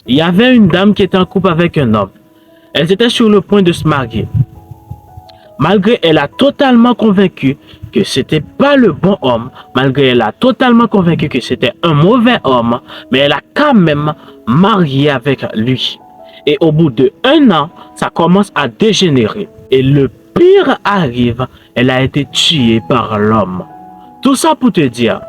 Il y avait une dame qui était en couple avec un homme. Elles étaient sur le point de se marier. Malgré elle a totalement convaincu que c'était pas le bon homme, malgré elle a totalement convaincu que c'était un mauvais homme, mais elle a quand même marié avec lui. Et au bout d'1 an, ça commence à dégénérer. Et le pire arrive, elle a été tuée par l'homme. Tout ça pour te dire,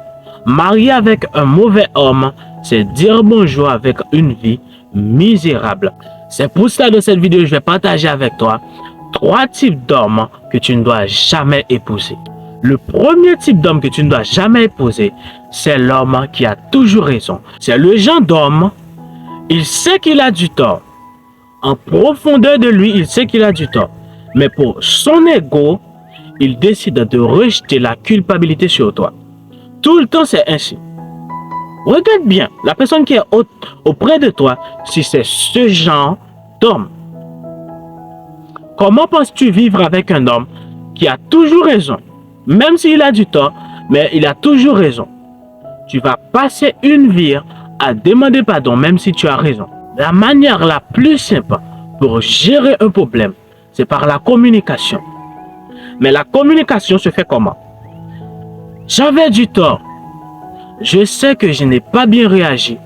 marier avec un mauvais homme, c'est dire bonjour avec une vie misérable. C'est pour ça que dans cette vidéo, je vais partager avec toi 3 types d'hommes que tu ne dois jamais épouser. Le premier type d'homme que tu ne dois jamais épouser, c'est l'homme qui a toujours raison. C'est le genre d'homme, il sait qu'il a du tort. En profondeur de lui, il sait qu'il a du tort. Mais pour son ego, il décide de rejeter la culpabilité sur toi. Tout le temps, c'est ainsi. Regarde bien la personne qui est auprès de toi, si c'est ce genre d'homme. Comment penses-tu vivre avec un homme qui a toujours raison? Même s'il a du tort, mais il a toujours raison. Tu vas passer une vie à demander pardon même si tu as raison. La manière la plus simple pour gérer un problème, c'est par la communication. Mais la communication se fait comment? J'avais du tort. Je sais que je n'ai pas bien réagi.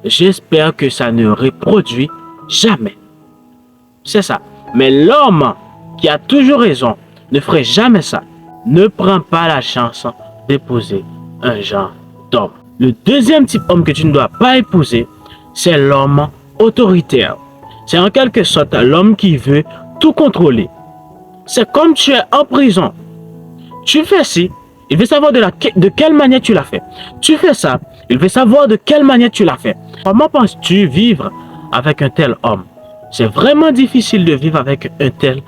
J'espère que ça ne reproduit jamais. C'est ça. Mais l'homme qui a toujours raison ne ferait jamais ça. Ne prends pas la chance d'épouser un genre d'homme. Le deuxième type d'homme que tu ne dois pas épouser, c'est l'homme autoritaire. C'est en quelque sorte l'homme qui veut tout contrôler. C'est comme tu es en prison. Tu fais ci, il veut savoir de quelle manière tu l'as fait. Tu fais ça, il veut savoir de quelle manière tu l'as fait. Comment penses-tu vivre avec un tel homme? C'est vraiment difficile de vivre avec un tel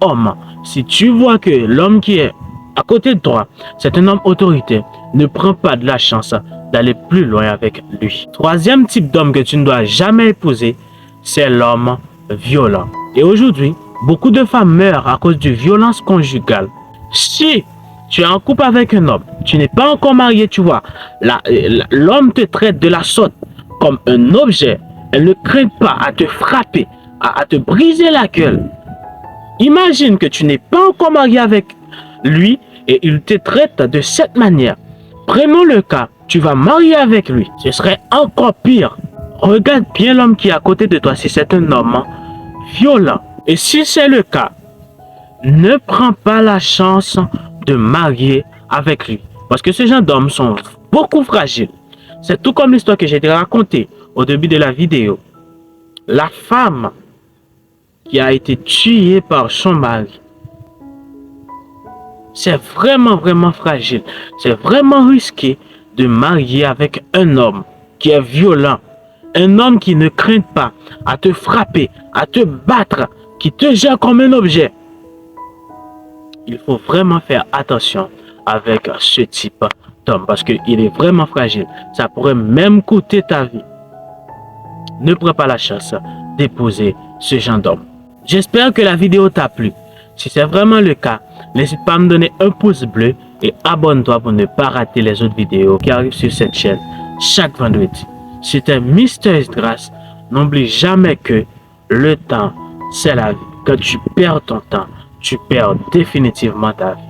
homme. Si tu vois que l'homme qui est à côté de toi, c'est un homme autoritaire, ne prends pas de la chance d'aller plus loin avec lui. Troisième type d'homme que tu ne dois jamais épouser, c'est l'homme violent. Et aujourd'hui, beaucoup de femmes meurent à cause de violence conjugale. Si tu es en couple avec un homme, tu n'es pas encore marié, tu vois, l'homme te traite de la sorte comme un objet, elle ne craint pas à te frapper, à te briser la gueule. Imagine que tu n'es pas encore marié avec lui et il te traite de cette manière. Prenons le cas, tu vas marier avec lui. Ce serait encore pire. Regarde bien l'homme qui est à côté de toi si c'est un homme violent. Et si c'est le cas, ne prends pas la chance de marier avec lui. Parce que ce genre d'hommes sont beaucoup fragiles. C'est tout comme l'histoire que j'ai racontée au début de la vidéo. La femme qui a été tuée par son mari. C'est vraiment fragile. C'est vraiment risqué de marier avec un homme qui est violent. Un homme qui ne craint pas à te frapper, à te battre, qui te gère comme un objet. Il faut vraiment faire attention avec ce type d'homme parce qu'il est vraiment fragile. Ça pourrait même coûter ta vie. Ne prends pas la chance d'épouser ce genre d'homme. J'espère que la vidéo t'a plu. Si c'est vraiment le cas, n'hésite pas à me donner un pouce bleu et abonne-toi pour ne pas rater les autres vidéos qui arrivent sur cette chaîne chaque vendredi. C'était Mr Esdras. N'oublie jamais que le temps, c'est la vie. Quand tu perds ton temps, tu perds définitivement ta vie.